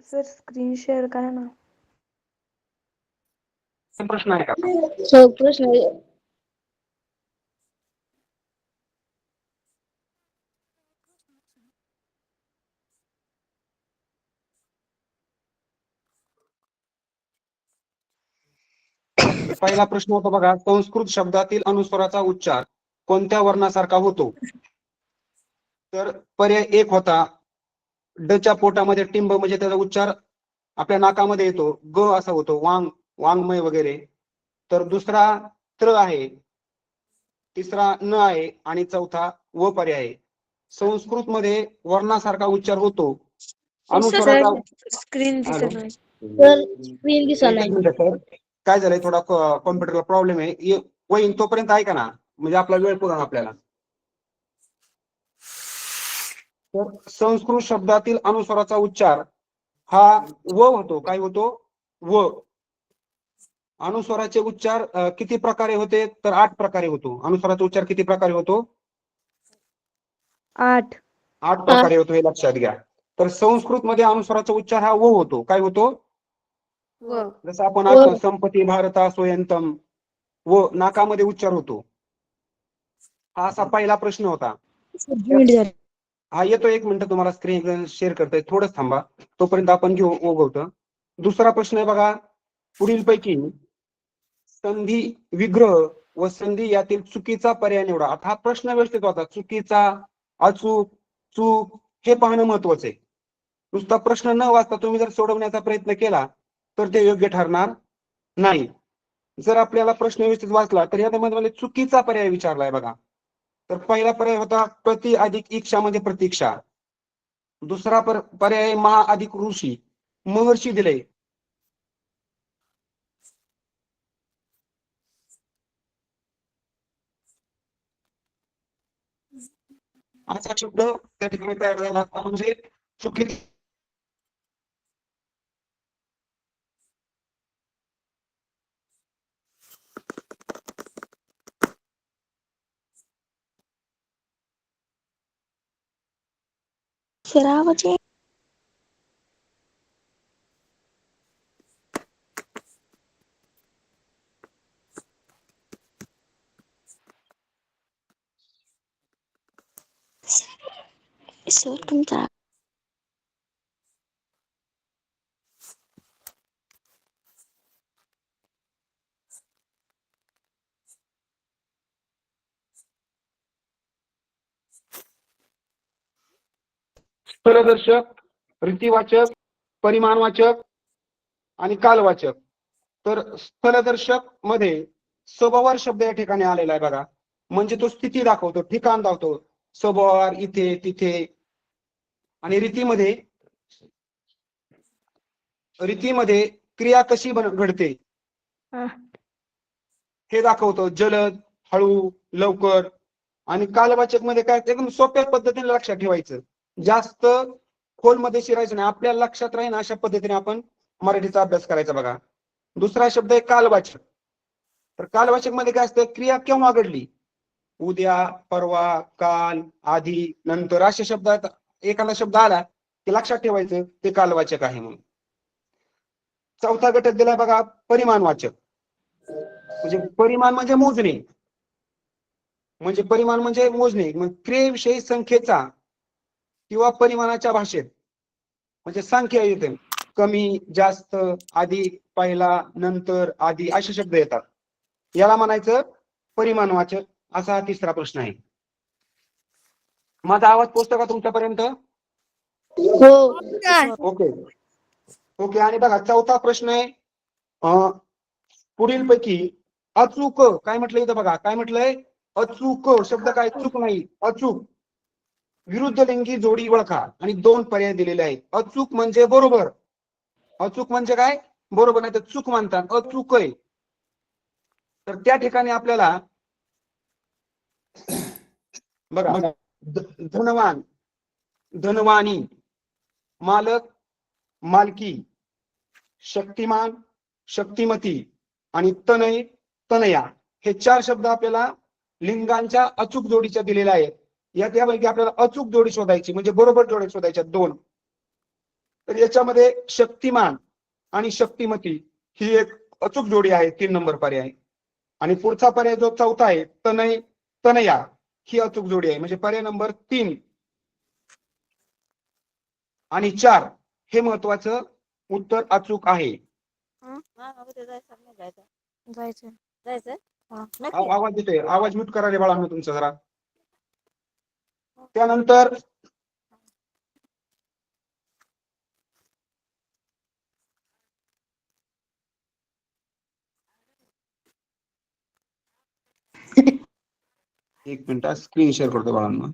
Sir screen share करा ना. प्रश्न आहे का? हो प्रश्न आहे. पहिला प्रश्न होता बघा, संस्कृत शब्दातील अनुस्वाराचा उच्चार कोणत्या वर्णासारखा होतो? तर पर्याय एक होता डच्या पोटामध्ये टिंब, म्हणजे त्याचा उच्चार आपल्या नाकामध्ये येतो, ग असा होतो, वांगमय वगैरे. तर दुसरा त्र आहे, तिसरा न आहे आणि चौथा व पर्याय आहे. संस्कृत मध्ये वर्णासारखा उच्चार होतो अनुस्वाराचा. स्क्रीन हॅलो दिसत नाही. तर स्क्रीन दिसत एकच नाही. मिनिट सर, काय झालंय, थोडा कॉम्प्युटरला प्रॉब्लेम आहे. वहीन तोपर्यंत ऐका ना, म्हणजे आपला वेळ पुरा आपल्याला. तर संस्कृत शब्दातील अनुस्वाराचा उच्चार हा व होतो. काय होतो? व. अनुस्वाराचे उच्चार किती प्रकारे होते? तर 8 प्रकारे होतो. अनुस्वाराचा उच्चार किती प्रकारे होतो? 8. 8 प्रकारे होतो, हे लक्षात घ्या. तर संस्कृत मध्ये अनुस्वाराचा उच्चार हा व होतो. काय होतो? व. जसं आपण ऐकतो संपत्ती भारता सोयंतम, व नाकामध्ये उच्चार होतो. हा असा पहिला प्रश्न होता. हा येतो, एक मिनिट तुम्हाला स्क्रीन शेअर करतोय, थोडंच थांबा, तोपर्यंत आपण घेऊ ओघवतं. दुसरा प्रश्न आहे बघा, पुढीलपैकी संधी विग्रह व संधी यातील चुकीचा पर्याय निवडा. आता हा प्रश्न व्यवस्थित होता, चुकीचा, अचूक, चूक हे पाहणं महत्वाचं आहे. नुसता प्रश्न न वाचता तुम्ही जर सोडवण्याचा प्रयत्न केला तर ते योग्य ठरणार नाही. जर आपल्याला प्रश्न व्यवस्थित वाचला तर यामध्ये चुकीचा पर्याय विचारलाय बघा. तर पहिला पर्याय होता प्रति अधिक इच्छा म्हणजे प्रतीक्षा. दुसरा पर्याय महा अधिक ऋषी, महर्षी दिले. असा शब्द त्या ठिकाणी तयार झाला म्हणजे चुकीचा. सरावाचे सर तुमचा स्थलदर्शक, रीतिवाचक, परिमाणवाचक आणि कालवाचक. तर स्थलदर्शक मध्ये सभावार शब्द या ठिकाणी आलेला आहे बघा, म्हणजे तो स्थिती दाखवतो, ठिकाण दाखवतो, सभावार, इथे, तिथे. आणि रीतीमध्ये क्रिया कशी घडते हे दाखवतो, जलद, हळू, लवकर. आणि कालवाचक मध्ये काय, एकदम सोप्या पद्धतीने लक्षात ठेवायचं, जास्त खोलमध्ये शिरायचं नाही, आपल्याला लक्षात राहील अशा पद्धतीने आपण मराठीचा अभ्यास करायचा बघा. दुसरा शब्द आहे कालवाचक. तर कालवाचक मध्ये काय असतं, क्रिया केव्हा घडली, उद्या, परवा, काल, आधी, नंतर असे शब्द. एखादा शब्द आला की लक्षात ठेवायचं ते कालवाचक आहे म्हणून. चौथा घटक दिलाय बघा परिमाणवाचक. म्हणजे परिमाण म्हणजे मोजणे, म्हणजे परिमाण म्हणजे मोजणे, मग क्रियेविषयी संख्येचा किंवा परिमाणाच्या भाषेत, म्हणजे संख्या येते, कमी, जास्त, अधिक, पहिला, नंतर, आधी असे शब्द येतात, याला म्हणायचं परिमाणवाचक. असा हा तिसरा प्रश्न आहे. माझा आवाज पोहोचतो का तुमच्यापर्यंत? हो. Okay okay. आणि बघा चौथा प्रश्न आहे, पुढीलपैकी अचूक काय म्हटलंय इथं बघा, काय म्हटलंय, अचूक शब्द काय, चूक नाही, अचूक. विरुद्ध लिंगी जोडी ओळखा आणि 2 पर्याय दिलेले आहेत. अचूक म्हणजे बरोबर, अचूक म्हणजे काय, बरोबर, नाही तर चूक म्हणतात, अचूक आहे. तर त्या ठिकाणी आपल्याला बघा, धनवान, धनवानी, मालक, मालकी, शक्तिमान, शक्तिमती आणि तनय, तनया हे 4 शब्द आपल्याला लिंगांच्या अचूक जोडीच्या दिलेल्या आहेत. यापैकी आपल्याला अचूक जोडी शोधायची, म्हणजे बरोबर जोडी शोधायच्या 2. तर याच्यामध्ये शक्तिमान आणि शक्तिमती ही एक अचूक जोडी आहे, 3 नंबर पर्याय. आणि पुढचा पर्याय जो चौथा आहे तनय तनया ही अचूक जोडी आहे. म्हणजे पर्याय नंबर 3 आणि 4 हे महत्वाचं उत्तर अचूक आहे. जायचं आवाज येतोय, आवाज म्यूट करा रे बाळांनो तुमचा जरा. त्यानंतर एक मिनिट स्क्रीन शेअर करतो बाळांनो.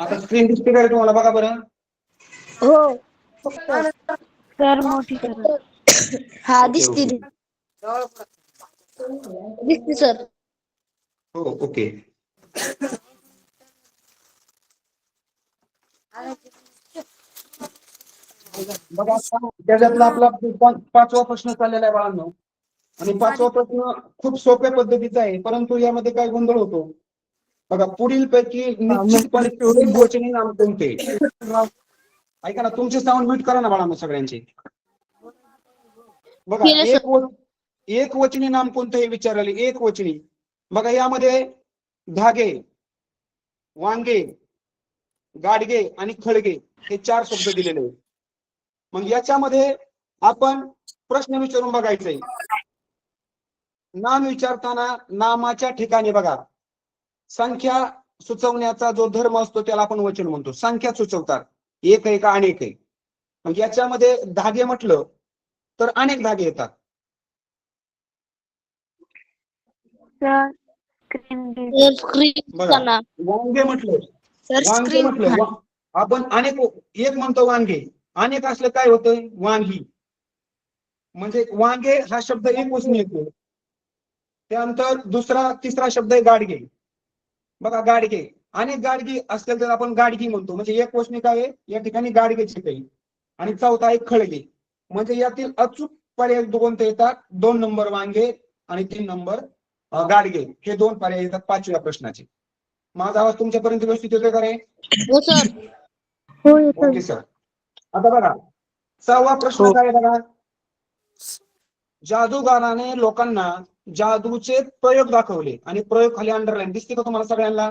आता स्क्रीन दिसते का रे तुम्हाला, बघा बरं. हो तर मोठी करा. हा ओके, दिसते ओके. दिसते सर. हो ओके. बघा त्याच्यातला आपला 5वा प्रश्न चाललेला आहे बाळांनो. आणि 5वा प्रश्न खूप सोप्या पद्धतीचा आहे, परंतु यामध्ये काय गोंधळ होतो बघा. पुढील पैकी निश्चितपणे एकवचनी नाम कोणते. ऐका ना, तुमचे साऊंड म्यूट करा ना बाळांनो सगळ्यांचे. बघा केलं सर. एकवचनी नाम कोणतं हे विचारले. एकवचनी बघा, यामध्ये धागे, वांगे, गाडगे आणि खळगे हे 4 शब्द दिलेले आहेत. मग याच्यामध्ये आपण प्रश्न विचारून बघायचंय. नाम विचारताना नामाच्या ठिकाणी बघा, संख्या सुचवण्याचा जो धर्म असतो त्याला आपण वचन म्हणतो. संख्या सुचवतात, एक आहे का अनेक आहे. मग याच्यामध्ये धागे म्हटलं तर अनेक धागे येतात. बघा, वांगे म्हटलं आपण अनेक, एक म्हणतो वांगे, अनेक असलं काय होतं वांगी. म्हणजे वांगे हा शब्द एकवचनी येतो. त्यानंतर तिसरा शब्द आहे गाडगे. बघा गाडगे, अनेक गाडगी असतील तर आपण गाडगी म्हणतो, म्हणजे एकवचनी काय आहे या ठिकाणी गाडगेची काही. आणि चौथा आहे खळगे. म्हणजे यातील अचूक पर्याय कोणते येतात, 2 नंबर वांगे आणि 3 नंबर गाडगे हे 2 पर्याय येतात 5व्या प्रश्नाचे. माझा आवाज तुमच्यापर्यंत व्यवस्थित येतोय का रे. हो सर. Okay sir. आता बघा 6वा प्रश्न काय आहे बघा. जादूगाराने लोकांना जादूचे प्रयोग दाखवले आणि प्रयोग खाली अंडरलाईन दिसते का तुम्हाला सगळ्यांना.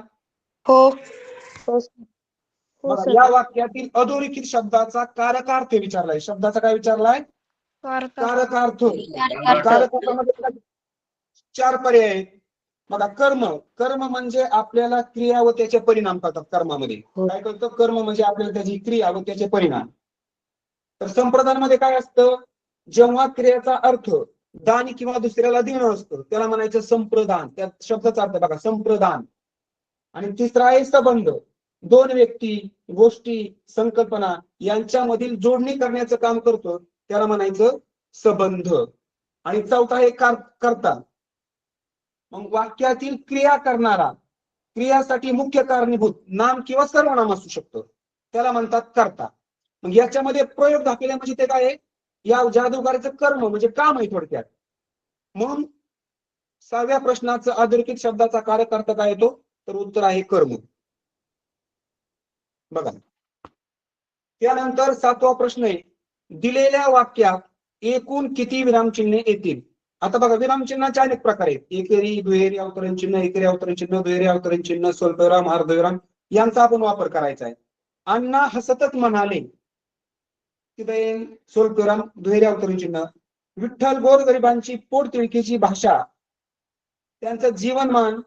हो बघा, या वाक्यातील अधोरेखित शब्दाचा कारकार्थ विचारलाय. शब्दाचा काय विचारलाय, कारकार्थ. कारकार्थामध्ये 4 पर्याय आहेत. बघा, कर्म म्हणजे आपल्याला क्रिया व त्याचे परिणाम कळतात. कर्मामध्ये काय कळतं, कर्म म्हणजे आपल्याला त्याची क्रिया व त्याचे परिणाम. तर संप्रदानामध्ये काय असतं, जेव्हा क्रियेचा अर्थ दान किंवा दुसऱ्याला देणं असतं त्याला म्हणायचं संप्रदान. त्या शब्दाचा अर्थ बघा संप्रदान. आणि तिसरा आहे संबंध. 2 व्यक्ती, गोष्टी, संकल्पना यांच्यामधील जोडणी करण्याचं काम करतो त्याला म्हणायचं संबंध. आणि चौथा आहे कर्ता. मग वाक्यातील क्रिया करणारा, क्रियासाठी मुख्य कारणीभूत नाम किंवा सर्वनाम असू शकतं त्याला म्हणतात कर्ता. मग याच्यामध्ये प्रयोग दाखवले म्हणजे ते काय आहे, या जादूगाराचं कर्म म्हणजे काम आहे थोडक्यात. म्हणून 6व्या प्रश्नाचं अधोरेखित शब्दाचा कारक काय येतो, तर उत्तर आहे कर्म. बघा, त्यानंतर 7वा प्रश्न आहे, दिलेल्या वाक्यात एकूण किती विरामचिन्हे येतील. आता बघा, विरामचिन्हाचे अनेक प्रकार आहेत. एकेरी, दुहेरी अवतरण चिन्ह, एकेरी अवतरण चिन्ह, दुहेरी अवतरण चिन्ह, स्वल्पविराम, अर्धविराम यांचा आपण वापर करायचा आहे. अण्णा हसतच म्हणाले, तिथे स्वल्पविराम, दुहेरी अवतरण चिन्ह. विठ्ठल गोरगरिबांची पोटतिडकीची भाषा, त्यांचं जीवनमान,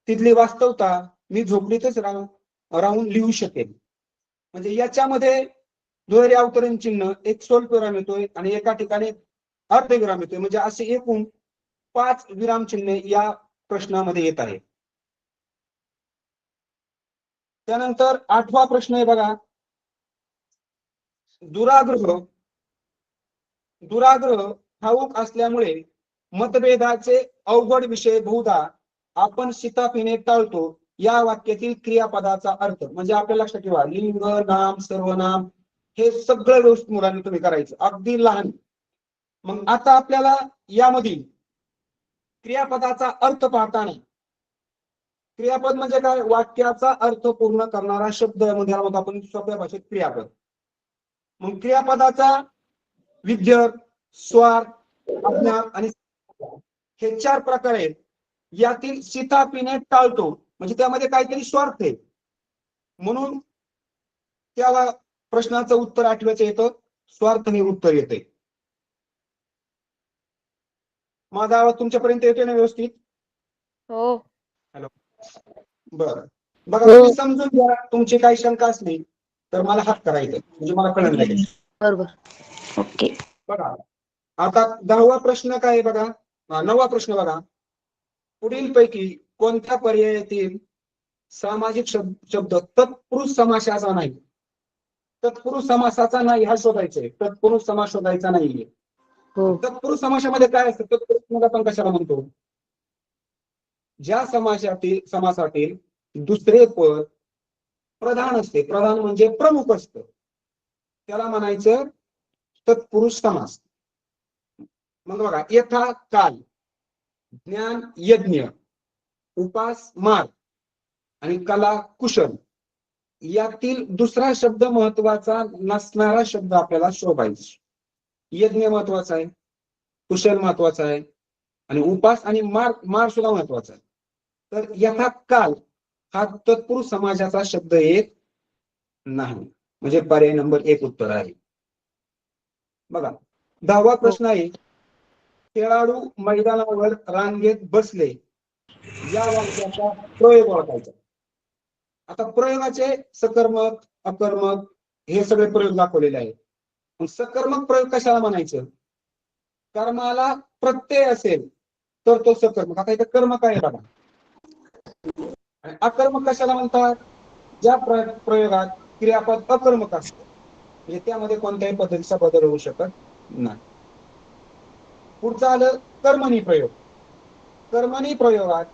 तिथली वास्तवता मी झोपडीतच राहून लिहू शकेल. म्हणजे याच्यामध्ये दुहेरी अवतरण चिन्ह, एक स्वल्पविराम येतोय आणि एका ठिकाणी अर्धविराम येतोय. म्हणजे असे एकूण 5 विराम चिन्हे या प्रश्नामध्ये येत आहे. त्यानंतर 8वा प्रश्न आहे बघा, दुराग्रह ठाऊक असल्यामुळे मतभेदाचे अवघड विषय बहुधा आपण शिताफीने टाळतो. या वाक्यातील क्रियापदाचा अर्थ म्हणजे आपल्या लक्षात ठेवा, लिंग, नाम, सर्वनाम हे सगळं व्यवस्थित मुलांनी तुम्ही करायचं, अगदी लहान. मग आता आपल्याला यामधील क्रियापदाचा अर्थ पाहताना, क्रियापद म्हणजे काय? वाक्याचा अर्थ पूर्ण करणारा शब्द म्हणजे आपण सोप्या भाषेत क्रियापद. मग क्रियापदाचा विध्यर्थ, स्वार्थ, अज्ञात आणि हे 4 प्रकार आहेत. यातील शिताफीने टाळतो म्हणजे त्यामध्ये काहीतरी स्वार्थ आहे, म्हणून त्याला प्रश्नाचं उत्तर आठवायचं येतं, स्वार्थ हे उत्तर येते. माझा आवाज तुमच्यापर्यंत येतोय ना व्यवस्थित? हो. हॅलो, बरं. बघा, हो. तुम्ही समजून घ्या. तुमची काही शंका असली तर मला हात करायचं म्हणजे मला कळलं लगेच. बरोबर. ओके. बघा, आता 10वा प्रश्न काय आहे बघा, 9वा प्रश्न बघा. पुढील पैकी कोणत्या पर्यायातील सामाजिक शब्द तत्पुरुष समासाचा नाही? तत्पुरुष समासाचा नाही हा शोधायचा आहे. तत्पुरुष समास शोधायचा नाहीये. हो. तत्पुरुष समासामध्ये काय असतं? तत्पुरुष मग आपण कशाला म्हणतो? ज्या समासातील दुसरे पद प्रधान असते, प्रधान म्हणजे प्रमुख असतं, त्याला म्हणायचं तत्पुरुष समास. मग बघा, यथा काल, ज्ञान यज्ञ, उपास मार्ग आणि कला कुशल यातील दुसरा शब्द महत्वाचा नसणारा शब्द आपल्याला शोधायचा. यज्ञ महत्वाचा आहे, कुशल महत्वाचा आहे आणि उपास आणि मार्ग सुद्धा महत्वाचा आहे. तर यथा काल हा तत्पुरुष समासाचा शब्द येत नाही, म्हणजे पर्याय नंबर 1 उत्तर आहे. बघा, 10वा प्रश्न आहे, खेळाडू मैदानावर रांगेत बसले या वाक्याचा प्रयोग ओळखायचा. आता प्रयोगाचे सकर्मक, अकर्मक हे सगळे प्रयोग दाखवलेले आहेत. सकर्मक प्रयोग कशाला म्हणायचं? कर्माला प्रत्यय असेल तर तो सकर्मक. आता इथे कर्म काय बघा. आणि अकर्मक कशाला म्हणतात? ज्या प्रयोगात क्रियापद अकर्मक असतं, म्हणजे त्यामध्ये कोणत्याही पद्धतीचा बदल होऊ शकत नाही. पुढचं आलं कर्मणी प्रयोग. कर्मणी प्रयोगात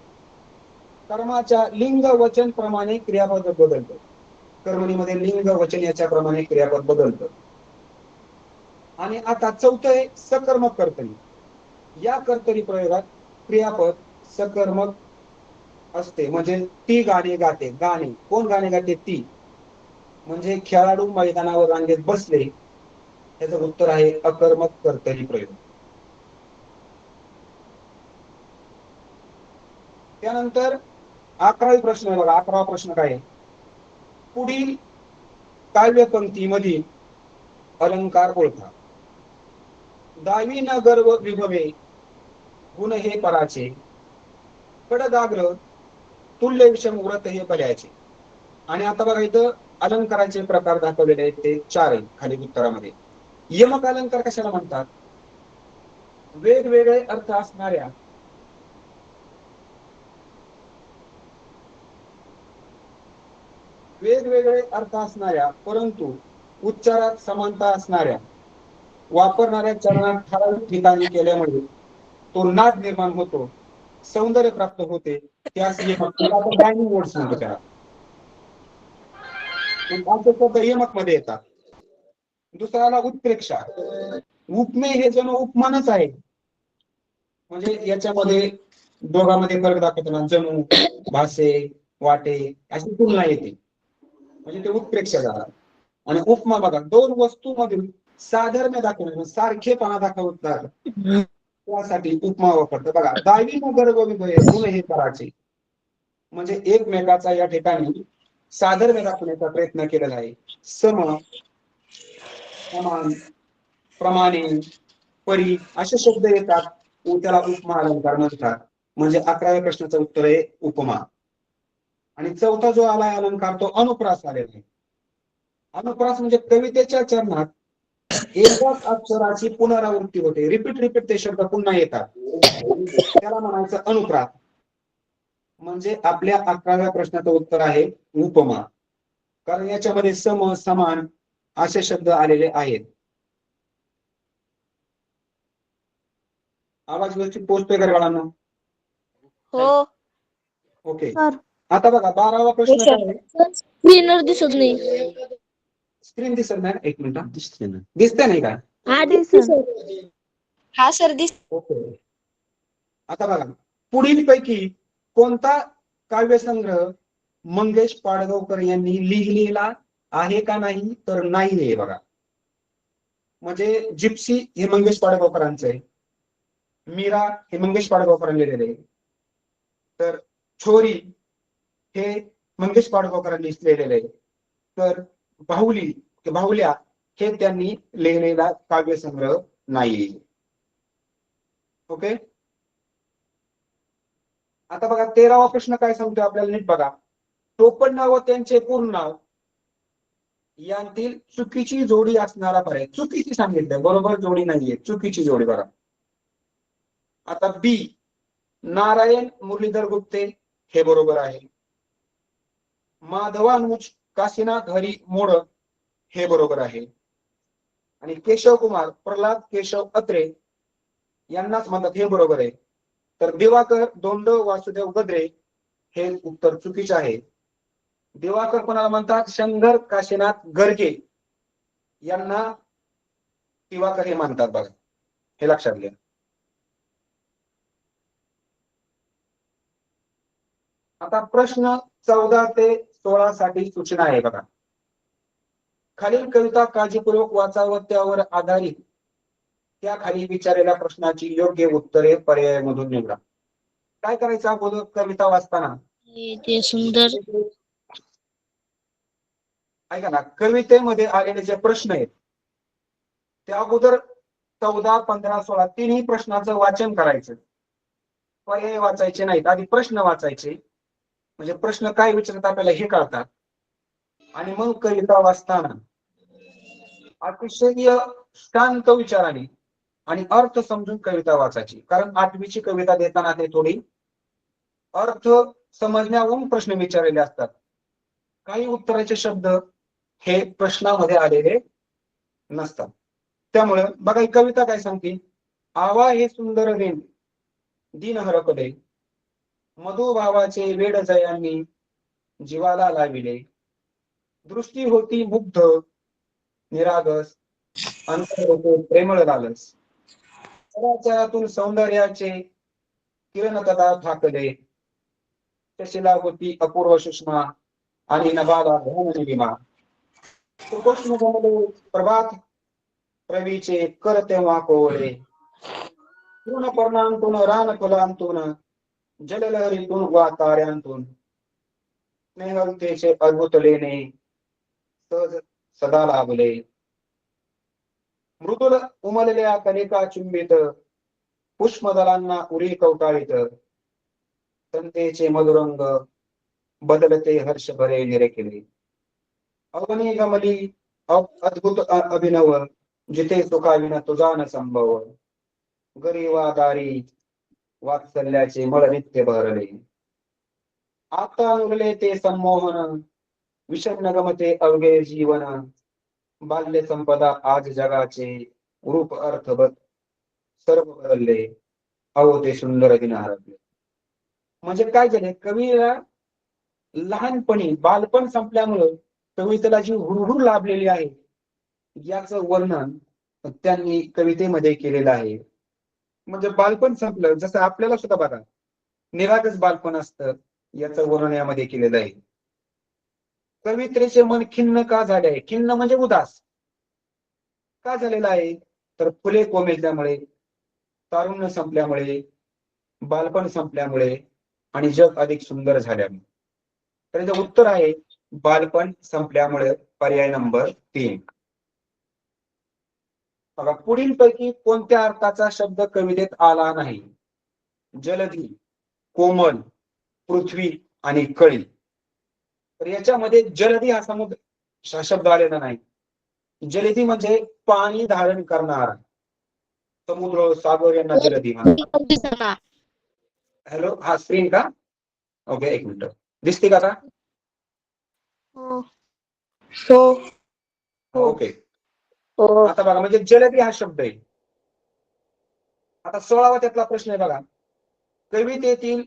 कर्माच्या लिंग वचन प्रमाणे क्रियापद बदलतं. कर्मणीमध्ये लिंग वचन याच्या प्रमाणे क्रियापद बदलतं. आणि आता चौथं आहे सकर्मक कर्तरी. या कर्तरी प्रयोगात क्रियापद सकर्मक असते, म्हणजे ती गाणे गाते. गाणे कोण गाणे गाते? ती. म्हणजे खेळाडू मैदानावर रांगेत बसले, त्याचं उत्तर आहे अकर्मक कर्तरी प्रयोग. त्यानंतर 11वा प्रश्न आहे बघा. 11वा प्रश्न काय आहे? पुढील काव्यपंक्तीमधील अलंकार ओळखा. दावी न गर्व विभवे गुण हे पराचे, कडदाग्र तुल्य विषम व्रत हे बल्याचे. आणि आता बघा, इथं अलंकाराचे प्रकार दाखवलेले आहेत, ते 4 आहेत खाली उत्तरामध्ये. यमक अलंकार कशाला म्हणतात? वेगवेगळे अर्थ असणाऱ्या परंतु उच्चारात समानता असणाऱ्या वापरणाऱ्या चरणात ठराविक ठिकाणी केल्यामुळे तो नाद निर्माण होतो, सौंदर्य प्राप्त होते, त्यास यमक आपण डायनिंग वर्ड्स म्हणतो त्याला. असे शब्द यमक मध्ये येतात. दुसऱ्याला उत्प्रेक्षा. उपमे हे जणू उपमानच आहे, म्हणजे याच्यामध्ये दोघांमध्ये फरक दाखवताना जणू, भासे, वाटे अशी तुलना येते, म्हणजे ते उत्प्रेक्षा झाला. आणि उपमा बघा, 2 वस्तू मधील साधर्म्य दाखवणे, सारखेपणा दाखवतात, त्यासाठी उपमा वापरतात. बघा, दावी न गर्व विभवे गुण हे पराचे, म्हणजे एकमेकाचा या ठिकाणी साधर्म्य दाखवण्याचा प्रयत्न केलेला आहे. सम, समान, प्रमाणे, परी असे शब्द येतात, त्याला उपमा अलंकार म्हणतात. म्हणजे 11व्या प्रश्नाचं उत्तर आहे उपमा. आणि चौथा जो आलाय अलंकार तो अनुप्रास आलेला आहे. अनुप्रास म्हणजे कवितेच्या चरणात एकाच अक्षराची पुनरावृत्ती होते, रिपीट ते शब्द पुन्हा येतात, त्याला म्हणायचं अनुप्रास. म्हणजे आपल्या 11व्या प्रश्नाचं उत्तर आहे उपमा, कारण याच्यामध्ये सम, समान असे शब्द आलेले आहेत. आवाज व्यवस्थित पोहोचतोय का बाळांनो? हो ओके. सर. आता बघा 12वा प्रश्न काय आहे? स्क्रीनवर दिसत नाही. स्क्रीन दिसत नाही. एक मिनिट दिसते नाही का? हा दिसतंय सर. हा सर ओके. आता बघा पुढील पैकी कोणता काव्यसंग्रह मंगेश पाडगावकर यांनी लिहिलेला आहे का नाही? तर नाही आहे बघा. म्हणजे जिप्सी हे मंगेश पाडगावकरांचं आहे. मीरा हे मंगेश पाडगावकरांनी लिहिलेले आहे. तर छोरी हे मंगेश पाडगावकरांनी लिहिलेले आहे. तर बाहुल्या हे त्यांनी लिहिलेला काव्यसंग्रह नाही. ओके. आता बघा 13वा प्रश्न काय सांगतो आपल्याला नीट बघा. टोपण नाव व त्यांचे पूर्ण नाव यांतील चुकीची जोडी असणारा पर्याय. चुकीची सांगितलं, बरोबर जोडी नाहीये, चुकीची जोडी बघा. आता बी नारायण मुरलीधर गुप्ते हे बरोबर आहे. माधवानुज काशीनाथ हरी मोडक हे बरोबर आहे. आणि केशव कुमार प्रल्हाद केशव अत्रे यांनाच म्हणतात हे बरोबर आहे. तर दिवाकर दोंड वासुदेव गद्रे हे उत्तर चुकीचे आहे. दिवाकर कोणाला म्हणतात? शंकर काशीनाथ गर्गे यांना दिवाकर हे मानतात बघा, हे लक्षात घ्या. आता प्रश्न 14 ते 16 साठी सूचना आहे बघा. खालील कविता काळजीपूर्वक वाचा व त्यावर आधारित त्या खाली विचारलेल्या प्रश्नाची योग्य उत्तरे पर्यायामधून निवडा. काय करायचं अगोदर कविता वाचताना? ते सुंदर ऐका ना, कवितेमध्ये आलेले जे प्रश्न आहेत त्या अगोदर 14, 15, 16 तिन्ही प्रश्नाचं वाचन करायचं. पर्याय वाचायचे नाहीत, आधी प्रश्न वाचायचे. म्हणजे प्रश्न काय विचारतात आपल्याला हे कळतात. आणि मग कविता वाचताना अतिशय शांत विचाराने आणि अर्थ समजून कविता वाचायची. कारण 8वीची कविता देताना ते थोडी अर्थ समजण्यावरून प्रश्न विचारलेले असतात. काही उत्तराचे शब्द हे प्रश्नामध्ये आलेले नसतात. त्यामुळे बघा ही कविता काय सांगते? आवा हे सुंदर दिन हरपले, मधुभावाचे वेड जयांनी जीवाला लाविले. दृष्टी होती मुग्ध निरागस, अंतर होते प्रेमळ लालस. चराचरातून सौंदर्याचे किरण कदा ठाकले. तशिला होती अपूर्व सुषमा आणि नभाला ध्यान विमा. सुकृष्ण जमले प्रभात रवीचे कर तेव्हा कोवळे. पूर्ण पर्णांतून रान फुलांतून जललहरीतून वा ताऱ्यांतून स्नेहलतेचे अद्भुत लेणे सहज सदा लाभले. मृदुल उमलल्या कलिका चुंबित पुष्पदलांना उरी कवटाळीत. संतेचे मधुरंग बदलते हर्ष भरे निरेखिले. अवनी गमली अद्भुत अभिनव जिथे सुखाविन तुझा न संभव. गरिवादारी वात्सल्याचे मळ नित्य बहरले. आता नुरले ते संमोहन विषण्ण गमते अवघे जीवन. बाल्य संपदा आज जगाचे रूप अर्थवत सर्व बदलले. अहो ते सुंदर दिन हरपले. म्हणजे काय झाले? कवीला लहानपणी बालपण संपल्यामुळं कवितेला जी हुरहुर लाभलेली आहे याचं वर्णन त्यांनी कवितेमध्ये केलेलं आहे. म्हणजे बालपण संपलं, जसं आपल्याला सुद्धा बघा निरागस बालपण असतं, याचं वर्णन यामध्ये केलेलं आहे. कवित्रेचे मन खिन्न का झाले आहे? खिन्न म्हणजे उदास का झालेला आहे? तर फुले कोमेजल्यामुळे, तारुण्य संपल्यामुळे, बालपण संपल्यामुळे आणि जग अधिक सुंदर झाल्यामुळे. तर याचं उत्तर आहे बालपण संपल्यामुळे, पर्याय नंबर 3. बघा पुढील पैकी कोणत्या अर्थाचा शब्द कवितेत आला नाही? जलधी, कोमल, पृथ्वी आणि कळी. तर याच्यामध्ये जलधी हा शब्द आलेला नाही. जलधी म्हणजे पाणी धारण करणारा, समुद्र सागर यांना जलधी म्हणतात. हॅलो, हा स्क्रीन का? ओके, एक मिनिट. दिसते का आता? हो. ओके. आता बघा म्हणजे जलधी हा शब्द आहे. आता 16वा त्यातला प्रश्न आहे बघा. कवितेतील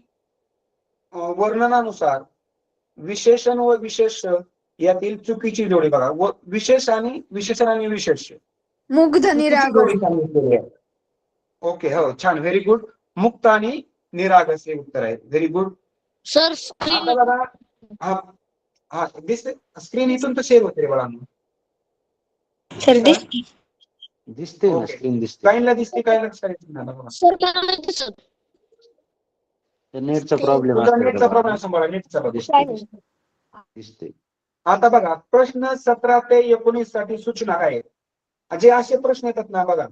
वर्णनानुसार विशेषण व विशेष यातील चुकीची जोडी बघा. विशेष आणि विशेषण आणि विशेष मुग्ध चुकीची निरागस. जोडी सांगितलेली आहे. ओके, हो, छान, व्हेरी गुड. मुक्त आणि निरागस हे उत्तर आहे. Very good. सर स्क्रीन आता बघा, हा हा दिसते स्क्रीन इथून तर शेअर होते बाळांनो. सर दिसते. दिसते ना, ओके. स्क्रीन दिसते. काहींना दिसते, काहींना दिसते. सर मला नाही दिसत. नेटचा प्रॉब्लेम तुझा असतो नेटचा का प्रॉब्लेम बाळा? सांभाळा, नेटचा बघा. दिसते दिसते. आता बघा, प्रश्न 17 ते 19 साठी सूचना काय आहेत? जे असे प्रश्न येतात ना बघा,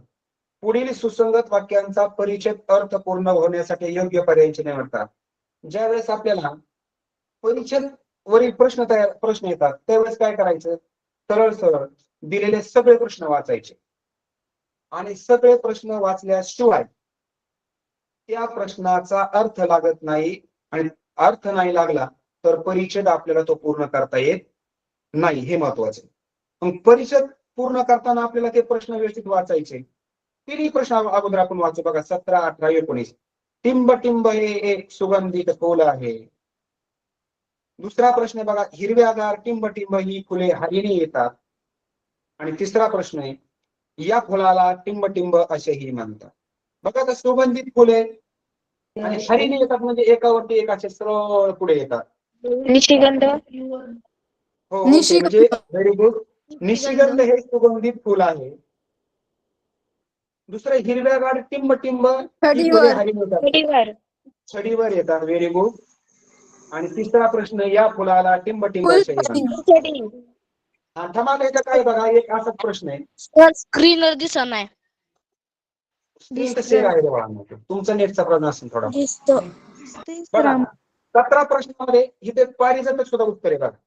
पुढील सुसंगत वाक्यांचा परिच्छेद अर्थपूर्ण होण्यासाठी योग्य पर्यायाची निवडतात. ज्यावेळेस आपल्याला परिच्छेद वरील प्रश्न येतात त्यावेळेस काय करायचं? सरळ सरळ दिलेले सगळे प्रश्न वाचायचे आणि सगळे प्रश्न वाचल्याशिवाय त्या प्रश्नाचा अर्थ लागत नाही, आणि अर्थ नाही लागला तर परिच्छेद आपल्याला तो पूर्ण करता येत नाही. हे महत्वाचं. मग परिच्छेद पूर्ण करताना आपल्याला ते प्रश्न व्यवस्थित वाचायचे. तिन्ही प्रश्न अगोदर आपण वाचू बघा. 17, 18, 19. टिंब टिंब हे एक सुगंधित फूल आहे. दुसरा प्रश्न आहे बघा, हिरव्यागार टिंब टिंब ही फुले हरिणी येतात. आणि तिसरा प्रश्न आहे, या फुलाला टिंब टिंब असेही म्हणतात. बघा, तर सुगंधित फुले आणि हरिणी येतात म्हणजे एकावरती एक असे सरळ पुढे येतात. निशिगंध. हो, ओके, म्हणजे व्हेरी गुड. निशिगंध हे सुगंधित फुल आहे. दुसरं हिरव्यागार टिंब टिंब ही फुले हरिणी येतात, छडीवर येतात. Very good. आणि तिसरा प्रश्न, या फुलाला टिंब टिंब असेही म्हणतात. धमाल याचा काय बघा, एक असाच प्रश्न आहे. सर स्क्रीनवर दिसत नाही. स्क्रीन तर शेअर आहे बघा. तुमचा नेटचा प्रॉब्लेम असेल थोडा. दिसतो. बघा, 17 प्रश्नामध्ये इथे पारिजातक सुद्धा उत्तर आहे बघा.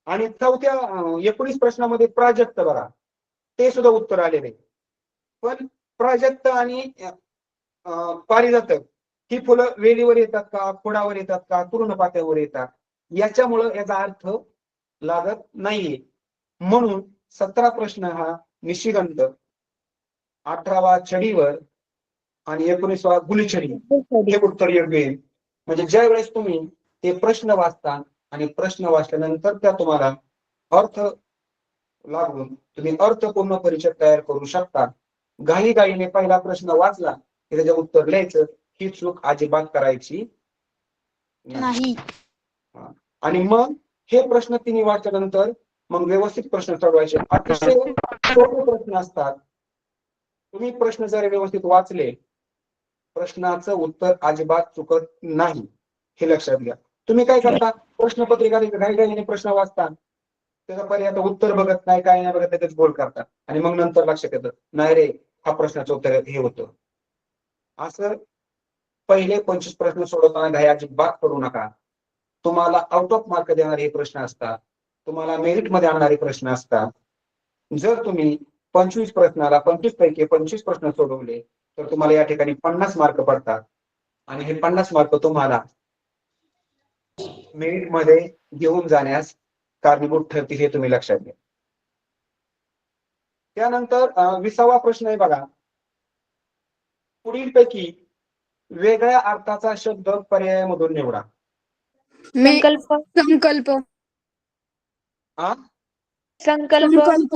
आणि चौथ्या 19 प्रश्नामध्ये प्राजक्त बघा, ते सुद्धा उत्तर आलेले आहे. पण प्राजक्त आणि पारिजातक ही फुलं वेलीवर येतात का, खोडावर येतात का, तृणपात्यावर येतात, याच्यामुळं याचा अर्थ लागत नाहीये. म्हणून 17 प्रश्न हा निशिगंध, 18वा छडीवर आणि 19वा गुलछडी हे उत्तर योग्य आहे. म्हणजे ज्या वेळेस तुम्ही ते प्रश्न वाचता आणि प्रश्न वाचल्यानंतर त्या तुम्हाला अर्थ लागून तुम्ही अर्थपूर्ण परिचय तयार करू शकता. घाईघाईने पहिला प्रश्न वाचला की त्याचे उत्तर लिहायचं, ही चूक अजिबात करायची नाही. आणि मग हे प्रश्न तिने वाचल्यानंतर मग व्यवस्थित प्रश्न सोडवायचे. अतिशय सोपे प्रश्न असतात. तुम्ही प्रश्न जर व्यवस्थित वाचले, प्रश्नाचं उत्तर अजिबात चुकत नाही, हे लक्षात घ्या. तुम्ही काय करता, प्रश्नपत्रिका घाईघाईने प्रश्न वाचता, त्याचा पर्याय उत्तर बघत नाही, काय नाही बघत, त्याच गोल करता आणि मग नंतर लक्षात येतं, नाही रे, हा प्रश्नाचं उत्तर हे होतं. असं पहिले 25 प्रश्न सोडवताना घाई अजिबात करू नका. तुम्हाला आउट ऑफ मार्क देणारे हे प्रश्न असतात, तुम्हाला मेरिट मध्ये आणणारे प्रश्न असतात. जर तुम्ही 25 प्रश्नाला 25 पैकी 25 प्रश्न सोडवले तर तुम्हाला या ठिकाणी 50 मार्क पडतात आणि हे 50 मार्क तुम्हाला मेरिट मध्ये घेऊन जाण्यास कारणीभूत ठरतील, हे तुम्ही लक्षात घ्या. त्यानंतर 20वा प्रश्न आहे बघा, पुढील पैकी वेगळ्या अर्थाचा शब्द पर्यायामधून निवडा. संकल्प. संकल्प. हा, संकल्प.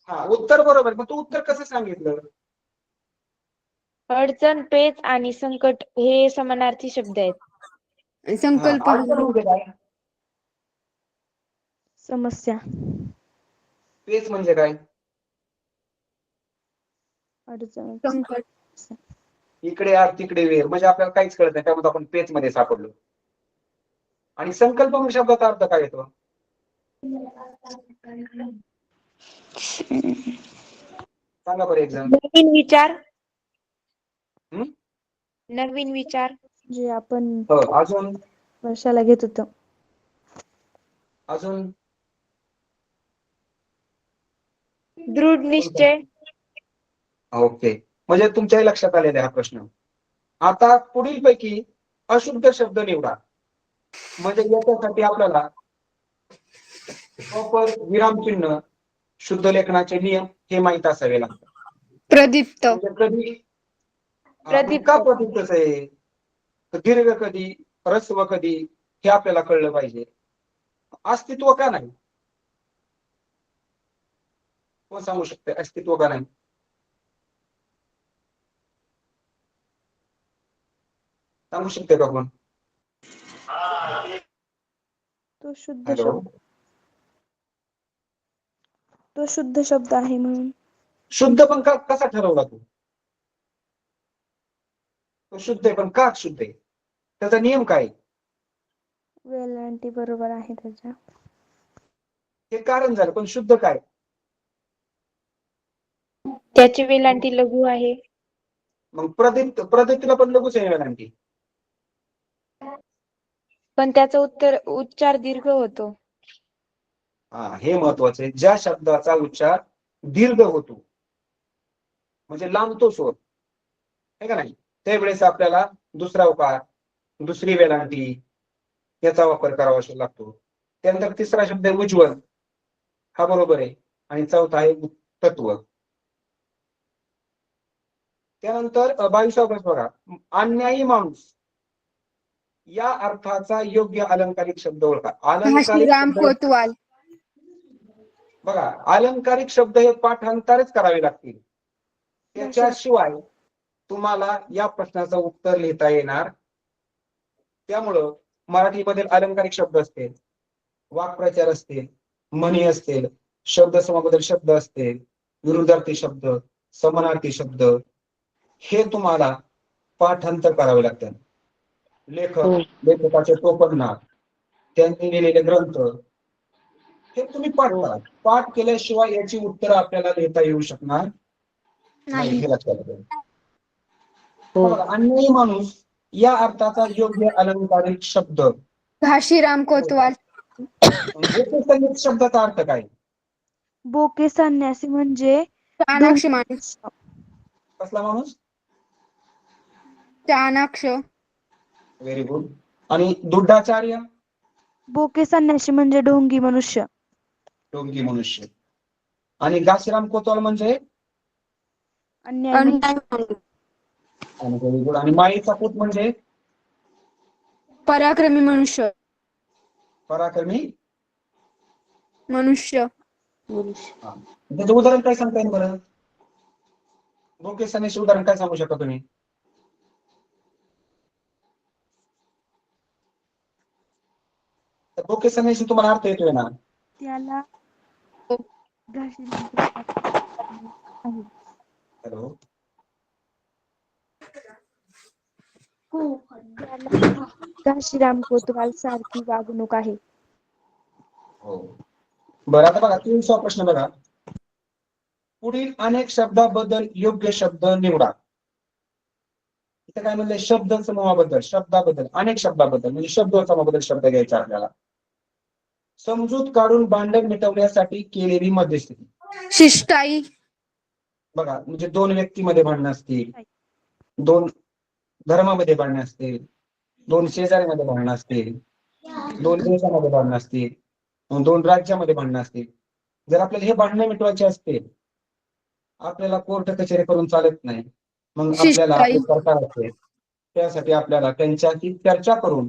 हा, उत्तर बरोबर. मग तू उत्तर कसं सांगितलं? अडचण, पेच आणि संकट हे समानार्थी शब्द आहेत. संकल्प. अडचण म्हणजे काय? समस्या. पेच म्हणजे काय? अडचण. संकट. इकडे आर तिकडे वेर, म्हणजे आपल्याला काहीच कळत नाही, त्यामुळे आपण पेच मध्ये सापडलो. आणि संकल्प म्हणजे शब्दाचा अर्थ काय येतो? सांगा बरं एक्झाम. नवीन विचार. हम्म? नवीन विचार जे आपण अजून वर्षाला घेत होतो. अजून दृढ निश्चय. ओके, म्हणजे तुमच्याही लक्षात आलेला आहे हा प्रश्न. आता पुढील पैकी अशुद्ध शब्द निवडा. म्हणजे याच्यासाठी आपल्याला प्रॉपर विरामचिन्ह, शुद्ध लेखनाचे नियम हे माहित असावे लागतात. प्रदीप्त. म्हणजे कधी प्रदीप. का प्रदीप कसं आहे, तर दीर्घ कधी, ह्रस्व कधी, हे आपल्याला कळलं पाहिजे. अस्तित्व का नाही, कोण सांगू शकते अस्तित्व का नाही? सांगू शकते का कोण? तो शुद्ध हॅलो, शब्द, तो शुद्ध शब्द आहे म्हणून. शुद्ध पण का, कसा ठरवला तू? तो शुद्ध आहे पण का शुद्ध आहे, त्याचा नियम काय? वेलांटी बरोबर आहे त्याच्या. हे कारण झालं, पण शुद्ध काय? त्याची वेलांटी लघु आहे. मग प्रदीप्तीला पण लघुच आहे वेलांटी. पण त्याचा उच्चार दीर्घ होतो. हे महत्वाचं आहे. ज्या शब्दाचा उच्चार दीर्घ होतो म्हणजे लांबतो स्वर, आहे का नाही, त्यावेळेस आपल्याला दुसरा उकार, दुसरी वेलांटी याचा वापर करावा लागतो. त्यानंतर तिसरा शब्द आहे उज्ज्वल, हा बरोबर आहे. आणि चौथा आहे तत्व. त्यानंतर 22वा प्रश्न बघा, अन्यायी माणूस या अर्थाचा योग्य अलंकारिक शब्द ओळखा. अलंकारिक घाशीराम शब्द कोतवाल. बघा, अलंकारिक शब्द हे पाठांतरच करावे लागतील, त्याच्याशिवाय तुम्हाला या प्रश्नाचं उत्तर लिहिता येणार. त्यामुळं मराठीमध्ये अलंकारिक शब्द असतील, वाक्प्रचार असतील, म्हणी असतील, शब्द समाबद्दल शब्द असतील, विरुद्धार्थी शब्द, समानार्थी शब्द, हे तुम्हाला पाठांतर करावे लागतात. लेखकाचे टोपणनाव, त्यांनी लिहिलेले ग्रंथ, हे तुम्ही पाठ करा. पाठ केल्याशिवाय याची उत्तर आपल्याला लिहिता येऊ शकणार नाही, हे लक्षात घ्या. बघा, अन्यायी माणूस या अर्थाचा योग्य अलंकारिक शब्द घाशीराम कोतवाल. संगीत शब्दाचा अर्थ काय? बोके संन्यासी म्हणजे चाणाक्ष माणूस. कसला माणूस? चाणाक्ष. Very good. आणि दुड्डाचार्य? बोके संन्यासी म्हणजे ढोंगी मनुष्य. ढोंगी मनुष्य. आणि घाशीराम कोतवाल म्हणजे अन्यायी मनुष्य. Very good. आणि माईचा पूत म्हणजे पराक्रमी मनुष्य. पराक्रमी मनुष्य. त्याचं उदाहरण काय सांगता येईल बरं? बोके संन्यासी उदाहरण काय सांगू शकता तुम्ही? बोके संन्यासी तुम्हाला अर्थ येतोय ना? त्याला हॅलो, घाशीराम कोतवाल सारखी वागणूक आहे. हो. बरं, आता बघा 300 प्रश्न बघा. पुढील अनेक शब्दाबद्दल योग्य शब्द निवडा. इथे काय म्हणलंय? शब्द समूहाबद्दल, शब्दाबद्दल, अनेक शब्दाबद्दल म्हणजे शब्द समूहाबद्दल शब्द घ्यायचा आपल्याला. समजूत काढून भांडण मिटवण्यासाठी केलेली मध्यस्थी. शिष्टाई. बघा, म्हणजे दोन व्यक्तीमध्ये भांडणं असतील, दोन धर्मामध्ये भांडणं असतील, दोन शेजाऱ्यामध्ये भांडणं असतील, दोन देशामध्ये भांडणं असतील, दोन राज्यामध्ये भांडणं असतील. जर आपल्याला हे भांडणं मिटवायचे असतील, आपल्याला कोर्ट कचेरी करून चालत नाही. मग आपल्याला शिष्टाई. आपले सरकार असते, त्यासाठी आपल्याला त्यांच्याशी चर्चा करून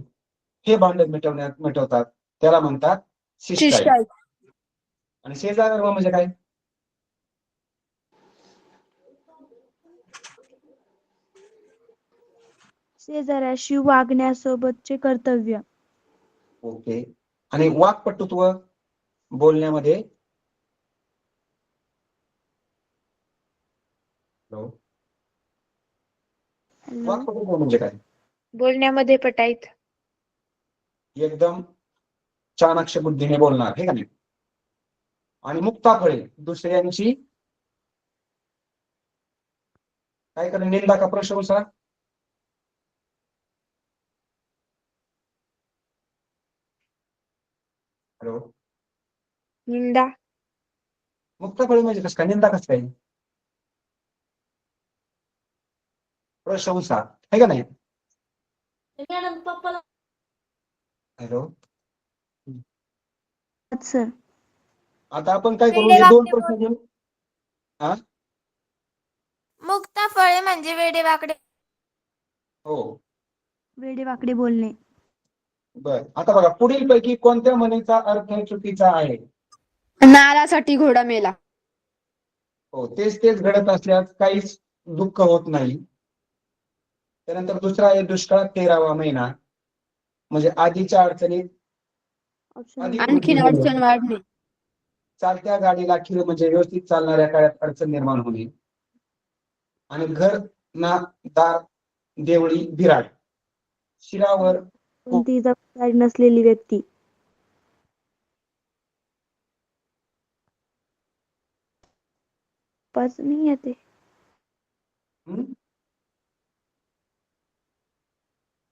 हे भांडण मिटवतात. त्याला म्हणतात शिष्टाई. शिष्टाई. आणि शेजारी म्हणजे काय? शेजाऱ्याशी वागण्यासोबतचे कर्तव्य. ओके. आणि वाक्पटुत्व बोलण्यामध्ये वाक्पटुत्व म्हणजे काय? बोलण्यामध्ये पटाईत. एकदम चाणाक्ष बुद्धीने बोलणार, हे का नाही? आणि मुक्ताफळे दुसऱ्यांची काय करणं? निंदा का प्रशंसा? हॅलो, निंदा. मुक्ताफळे म्हणजे कसं काय? निंदा कसं काय? प्रशंसा, आहे का नाही? हॅलो, सर, आता आपण काय करू? हे दोन प्रश्न घेऊ. मुक्ताफळे म्हणजे वेडेवाकडे. हो. वेडेवाकडे बोलणे. बर, आता बघा पुढील पैकी कोणत्या म्हणीचा अर्थ चुकीचा आहे? नालासाठी घोडा मेला. हो, तेच तेच घडत असल्यास काहीच दुःख होत नाही. त्यानंतर दुसरा आहे दुष्काळात 13वा महिना. म्हणजे आधीच्या अडचणीत अधिक आणखीन वृद्धी होणे. अडचण वाढणे. चालत्या गाडीला खीळ म्हणजे व्यवस्थित चालणाऱ्या काळात अडचण निर्माण होणे. आणि घर ना दार देवळी बिराड. शिरावर कोणतीही जबाबदारी नसलेली व्यक्ती. पाच नाही येते.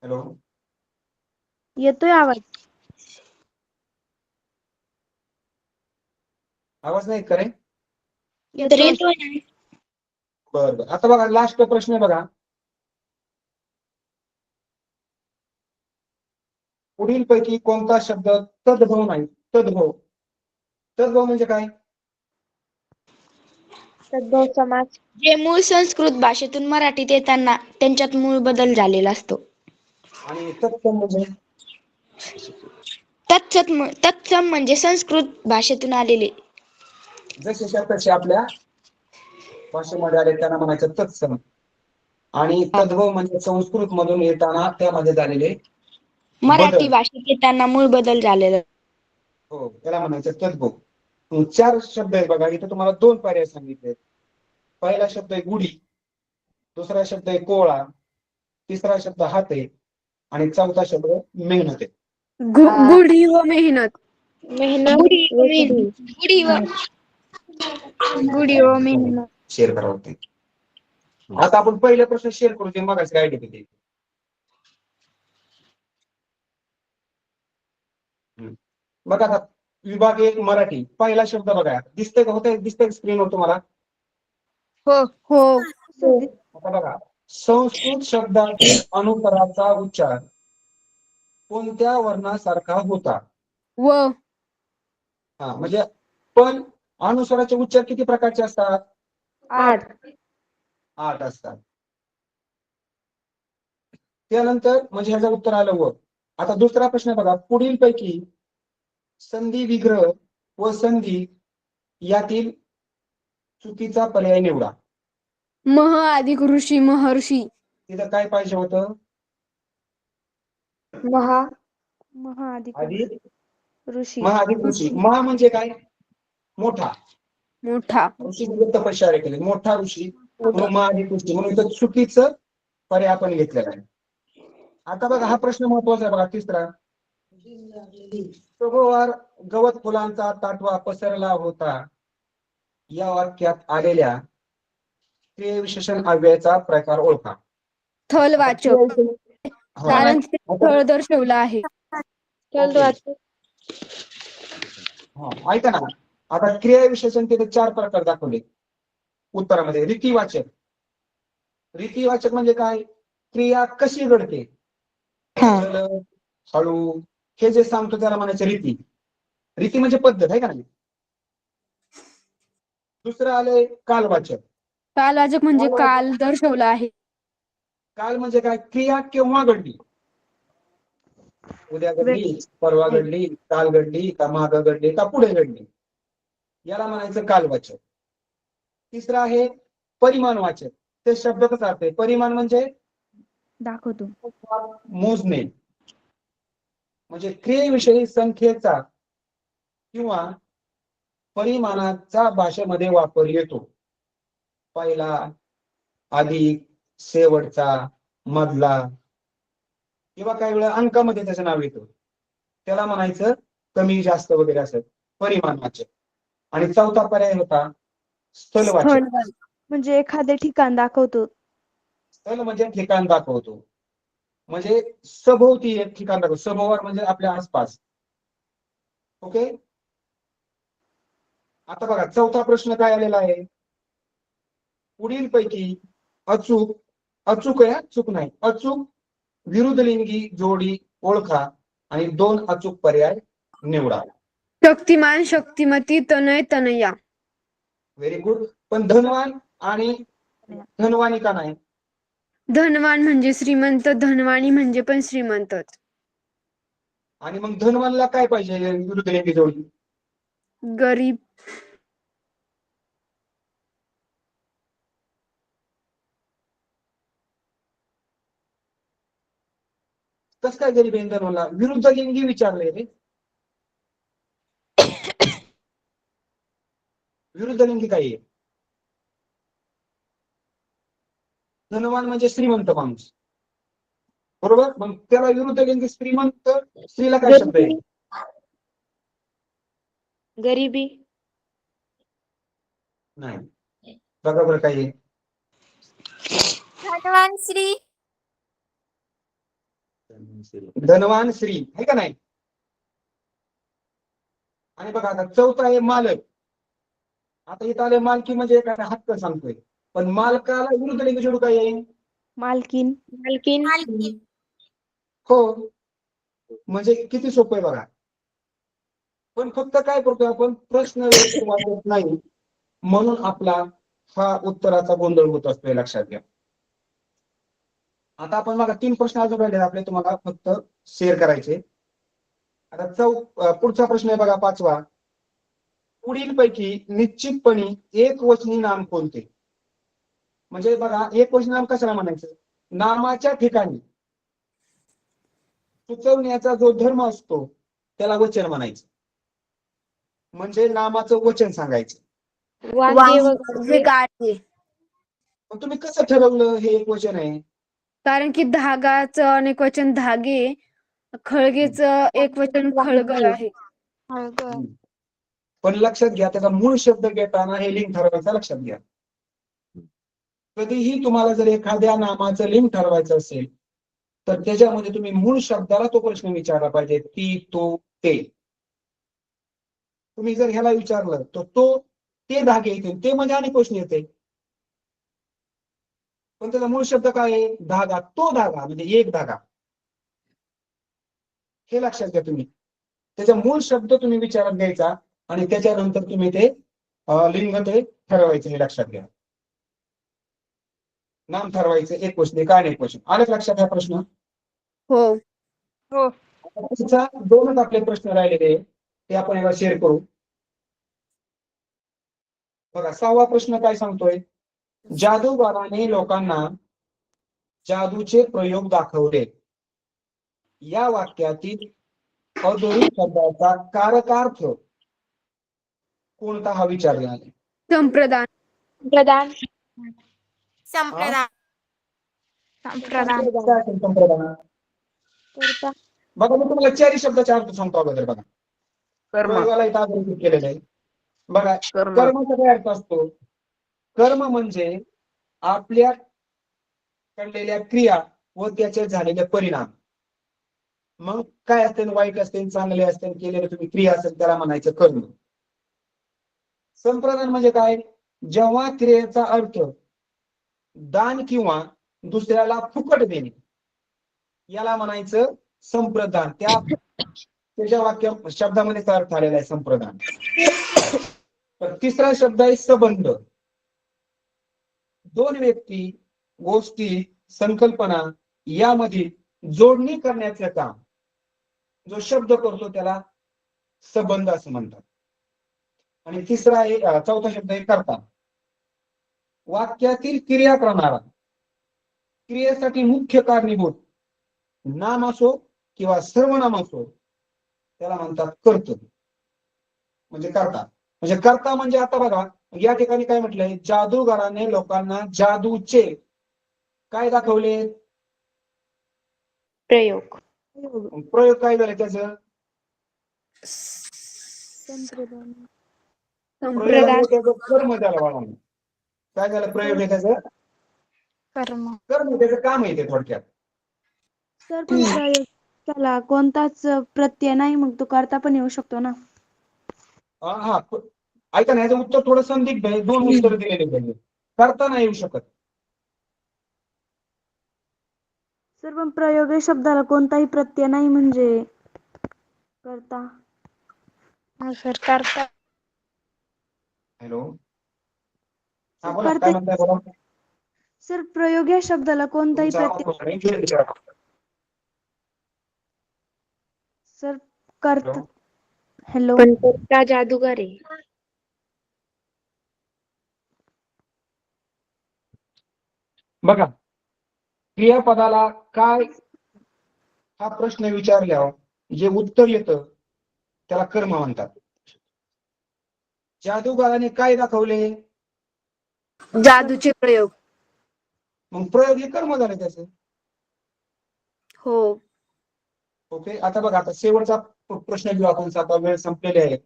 हॅलो, येतोय आवाज. आवाज नाही करे? तर येतोय. येतोय ना. बर बर, आता बघा लास्ट प्रश्न आहे बघा. पुढील पैकी कोणता शब्द तद्भव नाही? तद्भव, तद्भव म्हणजे काय? सद्भव समास. जे मूळ संस्कृत भाषेतून मराठीत येताना त्यांच्यात मूळ बदल झालेला असतो. आणि तत्सम म्हणजे? तत्सम म्हणजे संस्कृत भाषेतून आलेले. जसे तसे आपल्या भाषेमध्ये आले त्यांना म्हणायचं तत्सम. आणि तद्भव म्हणजे संस्कृत मधून येताना त्यामध्ये झालेले मराठी बदल. भाषेत येताना मूळ बदल झालेला. हो, त्याला म्हणायचं तद्भव. 4 शब्द आहेत बघा, इथे तुम्हाला 2 पर्याय सांगितले. पहिला शब्द आहे गुढी, दुसरा शब्द आहे कोळा, तिसरा शब्द हात आहे आणि चौथा शब्द मेहनत आहे. गुढी व मेहनत. मेहनत व गुढी. गुढी व मेहनत. शेअर करावं ते. आता आपण पहिला प्रश्न शेअर करू, ते मगाच गाईड होते. बघा आता विभाग 1 मराठी, पहिला शब्द बघा, दिसतंय का? दिसतंय स्क्रीनवर तुम्हाला? हो. हो. आता बघा, संस्कृत शब्दातील अनुस्वाराचा उच्चार कोणत्या वर्णासारखा होता? व. हा, म्हणजे पण अनुस्वाराचे उच्चार किती प्रकारचे असतात? 8. 8 असतात. त्यानंतर म्हणजे ह्याचं उत्तर आलं व. आता दुसरा प्रश्न बघा, पुढील पैकी संधी विग्रह व संधी यातील चुकीचा पर्याय निवडा. मह अधिक ऋषी महर्षी. तिथं काय पाहिजे होतं? महा अधिक अधिक ऋषी. महाधिक ऋषी. महा म्हणजे काय? मोठा. मोठा. ऋषी म्हणजे तपश्चर्या केली, मोठा ऋषी म्हणून महाधिक ऋषी, म्हणून इथं चुकीचं पर्याय आपण घेतलेला आहे. आता बघा हा प्रश्न महत्वाचा आहे बघा, तिसरा. सभोवार गवत फुलांचा ताटवा पसरला होता या वाक्यात आलेल्या क्रियाविशेषण अव्ययाचा प्रकार ओळखा. स्थलवाचक. कारण ते स्थळ दर्शवलं आहे. ऐका ना, आता क्रियाविशेषण तिथे 4 प्रकार दाखवले उत्तरामध्ये. रीतिवाचक. रीतिवाचक म्हणजे काय? क्रिया कशी घडते, जलद, हळू, हे जे सांगतो त्याला म्हणायचं रीती. रीती म्हणजे पद्धत आहे का नाही? दुसरं आलंय कालवाचक. कालवाचक म्हणजे काल दर्शवला आहे. काल म्हणजे काय? क्रिया केव्हा घडली, उद्या घडली, परवा घडली, काल घडली, का माग घडली, का पुढे घडली, याला म्हणायचं कालवाचक. तिसरं आहे परिमाणवाचक. ते शब्दातच अर्थ आहे. परिमाण म्हणजे दाखवतो. मोजणे. म्हणजे क्रियेविषयी संख्येचा किंवा परिमाणाचा भाषेमध्ये वापर येतो. पहिला, अधिक, शेवटचा, मधला, किंवा काही वेळा अंकामध्ये त्याचं नाव येतं. त्याला म्हणायचं कमी जास्त वगैरे असं परिमाणवाचक. आणि चौथा पर्याय होता स्थलवाचक. म्हणजे एखादे ठिकाण दाखवतो. स्थल म्हणजे ठिकाण दाखवतो, म्हणजे सभोवती एक ठिकाण दाखवतो. सभोवार म्हणजे आपल्या आसपास. ओके. आता बघा चौथा प्रश्न काय आलेला आहे? पुढील पैकी अचूक, अचूक आहे चूक नाही, अचूक विरुद्धलिंगी जोडी ओळखा आणि 2 अचूक पर्याय निवडा. शक्तिमान, शक्तिमती, तनय, तनया. Very good. पण धनवान आणि धनवानी का नाही? धनवान म्हणजे श्रीमंत, धनवानी म्हणजे पण श्रीमंतच. आणि मग धनवानला काय पाहिजे विरुद्ध लिंगी जोडी? गरीब. कसं काय गरीब आहे धनवानला? विरुद्ध लिंगी विचारलंय रे. विरुद्ध लिंगी काय आहे? धनवान म्हणजे श्रीमंत माणूस, बरोबर. मग त्याला विरुद्ध लिंगी श्रीमंत, स्त्रीला काय शब्द आहे? गरिबी. नाही. बघा बरं काय आहे. धनवान श्री. धनवान श्री आहे का नाही? आणि बघा आता चौथा आहे मालक. आता इथं आले मालकी म्हणजे एखादा हक्क सांगतोय, पण मालकाला विरुद्ध लिंगी जोड काय आहे? मालकीन. मालकीन. मालकीन. हो. म्हणजे किती सोपं आहे बघा. पण फक्त काय करतोय आपण, प्रश्न व्यवस्थित वाचत नाही, म्हणून आपला हा उत्तराचा गोंधळ होत असतो, हे लक्षात घ्या. आता आपण बघा 3 प्रश्न अजून राहिले आपले, तुम्हाला फक्त शेअर करायचे. आता पुढचा प्रश्न आहे बघा 5वा. पुढीलपैकी निश्चितपणे एकवचनी नाम कोणते? म्हणजे बघा एकवचनी नाम कशाला म्हणायचं? नामाच्या ठिकाणी सुचवण्याचा जो धर्म असतो त्याला वचन म्हणायचं. म्हणजे नामाचं वचन सांगायचं. वांगे वगैरे. गाडगे. मग तुम्ही कसं ठरवलं हे एक वचन आहे? कारण की धागाचं अनेक वचन धागे, खळगेचं एक वचन खळगर आहे. पण लक्षात घ्या, त्याचा मूळ शब्द घेताना हे लिंग ठरवायचं लक्षात घ्या. कधीही तुम्हाला जर एखाद्या नामाचं लिंग ठरवायचं असेल तर त्याच्यामध्ये तुम्ही मूळ शब्दाला तो प्रश्न विचारला पाहिजे. ती, तो, ते. तुम्ही जर ह्याला विचारलं तर तो, ते धागे येतील, ते म्हणजे अनेक प्रश्न येते. पण त्याचा मूळ शब्द काय आहे? धागा. तो धागा म्हणजे एक धागा. हे लक्षात घ्या तुम्ही. त्याचा मूळ शब्द तुम्ही विचारात घ्यायचा आणि त्याच्यानंतर तुम्ही ते लिंग ते ठरवायचं, हे लक्षात घ्या. नाम ठरवायचं एक क्वेश्चन काय नाही क्वेश्चन. आलं लक्षात हा प्रश्न? हो. हो. आता 2च आपले प्रश्न राहिलेले ते आपण याला शेअर करू. बघा 6वा प्रश्न काय सांगतोय? जादूगाराने लोकांना जादूचे प्रयोग दाखवले. या वाक्यातील अधोरेखित शब्दाचा कारकार्थ कोणता हा विचारला आहे? संप्रदान. प्रदान. संप्रदान. संप्रदान. काय असेल संप्रदान? करता. बघा मी तुम्हाला 4 शब्दाचा अर्थ सांगतो अगोदर. बघा प्रयोगाला इथं अधोरेखित केलेलं आहे. बघा कर्माचा काय अर्थ असतो? कर्म म्हणजे आपल्या घडलेल्या क्रिया व त्याचे झालेले परिणाम. मग काय असतील, वाईट असतील, चांगले असतील, केलेले तुम्ही क्रिया असेल त्याला म्हणायचं कर्म. संप्रदान म्हणजे काय? जेव्हा क्रियेचा अर्थ दान किंवा दुसऱ्याला फुकट देणे याला म्हणायचं संप्रदान. त्याच्या वाक्य शब्दामध्ये अर्थ आलेला आहे संप्रदान. तर 3रा शब्द आहे संबंध. 2 व्यक्ती, गोष्टी, संकल्पना यामध्ये जोडणी करण्याचं काम जो शब्द करतो त्याला संबंध असं म्हणतात. आणि 4था शब्द आहे कर्ता. वाक्यातील क्रिया करणारा, क्रियेसाठी मुख्य कारणीभूत नाम असो किंवा सर्वनाम असो त्याला म्हणतात कर्ता. म्हणजे कर्ता. म्हणजे कर्ता म्हणजे आता बघा या ठिकाणी काय म्हटलंय? जादूगाराने लोकांना जादूचे काय दाखवले? प्रयोग. प्रयोग काय झाले त्याचं? संप्रदान. प्रयोग त्याचं कर्म त्याला वाढवलं. काय झालं प्रयोग आहे त्याचं? कर्म. कर्म त्याचं काम आहे ते थोडक्यात. सर पण प्रयोग त्याला कोणताच प्रत्यय नाही, मग तो करता पण येऊ शकतो ना. हा ऐका ना, याचं उत्तर थोडं संदिग्ध आहे. 2 उत्तर दिलेले पाहिजे. करता नाही येऊ शकत. सर पण प्रयोग या शब्दाला कोणताही प्रत्यय नाही म्हणजे करता. हो सर, करता. हॅलो, हा बोला काय म्हणताय बोला. सर प्रयोग या शब्दाला कोणताही तुमचा प्रत्यय आवाज नाही विचारा. सर कर्ता हॅलो पण कर्ता जादूगार आहे. बघा, क्रियापदाला काय हा प्रश्न विचारल्यावर जे उत्तर येतं त्याला कर्म म्हणतात. जादूगाराने काय दाखवले? जादूचे प्रयोग. मग प्रयोग हे कर्म झाले त्याचे. हो. ओके, आता बघा, आता शेवटचा प्रश्न घेऊ आपण, आता वेळ संपलेली आहे.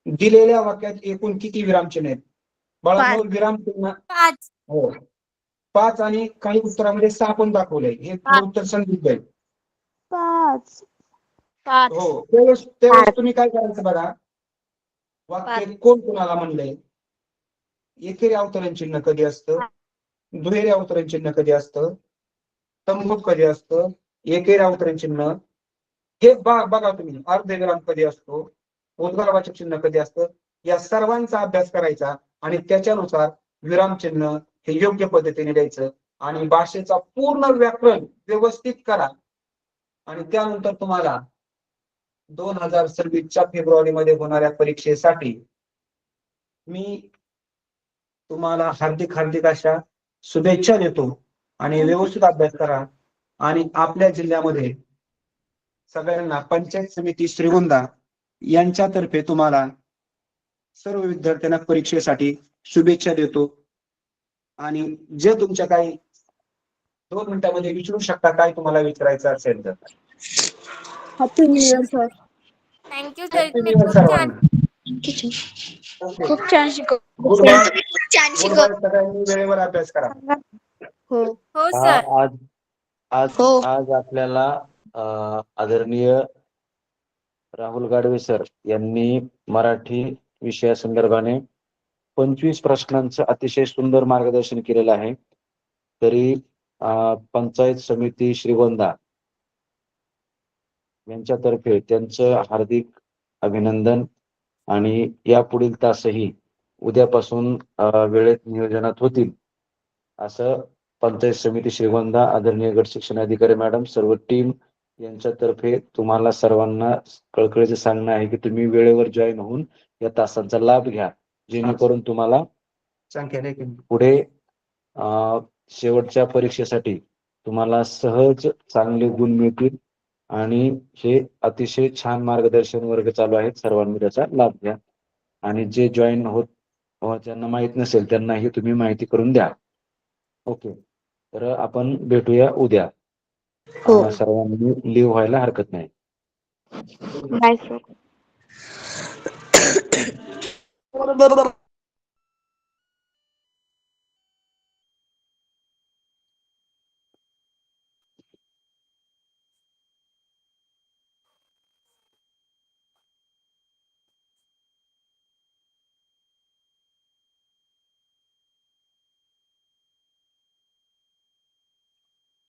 दिलेल्या वाक्यात एकूण किती विरामचिन्ह आहेत? बाळांनो, विरामचिन्ह 5. हो 5 आणि काही उत्तरामध्ये 6 पण दाखवले. हे थोडं उत्तर संदिग्ध आहे. 5. हो, त्यावेळेस तुम्ही काय करायचं बघा, वाक्य कोण कोणाला म्हणलंय, एकेरी अवतरण चिन्ह कधी असतं, दुहेरी अवतरण चिन्ह कधी असतं, तंबूत कधी असतं, एकेरी अवतरण चिन्ह हे बघा तुम्ही, अर्धविराम कधी असतो, उद्गारवाचक चिन्ह कधी असतं, या सर्वांचा अभ्यास करायचा आणि त्याच्यानुसार विरामचिन्ह हे योग्य पद्धतीने द्यायचं आणि भाषेचा पूर्ण व्याकरण व्यवस्थित करा. आणि त्यानंतर तुम्हाला 2026च्या फेब्रुवारीमध्ये होणाऱ्या परीक्षेसाठी मी तुम्हाला हार्दिक अशा शुभेच्छा देतो. आणि व्यवस्थित अभ्यास करा आणि आपल्या जिल्ह्यामध्ये सगळ्यांना पंचायत समिती श्रीगोंदा यांच्यातर्फे तुम्हाला सर्व विद्यार्थ्यांना परीक्षेसाठी शुभेच्छा देतो. आणि जे तुमच्या काही 2 मिनिटांमध्ये विचारू शकता, काय तुम्हाला विचारायचं असेल तर. Happy new year sir. Thank you sir, Happy तुम्ही New Year खूप छान. सर्वांना. खूप छान शिकव. गुड बाय, सगळ्यांनी वेळेवर अभ्यास करा. हो. हो सर. आज हो. आज आपल्याला आदरणीय राहुल गाडवे सर यांनी मराठी विषयासंदर्भाने 25 प्रश्नांचं अतिशय सुंदर मार्गदर्शन केलेलं आहे. तरी पंचायत समिती श्रीगोंदा यांच्यातर्फे त्यांचं हार्दिक अभिनंदन. आणि यापुढील तासही उद्यापासून वेळेत नियोजनात होतील असं पंचायत समिती श्रीगोंदा, आदरणीय गट शिक्षण अधिकारी मॅडम, सर्व टीम यांच्यातर्फे तुम्हाला सर्वांना कळकळीचं सांगणं आहे की तुम्ही वेळेवर जॉईन होऊन या तासांचा लाभ घ्या, जेणेकरून तुम्हाला पुढे शेवटच्या परीक्षेसाठी तुम्हाला सहज चांगले गुण मिळतील. आणि हे अतिशय छान मार्गदर्शन वर्ग चालू आहेत, सर्वांनी त्याचा लाभ घ्या. आणि जे जॉईन होत ज्यांना माहित नसेल त्यांनाही तुम्ही माहिती करून द्या. ओके, तर आपण भेटूया उद्या. सर्वांनी लिव्ह व्हायला हरकत नाही. Bye sir.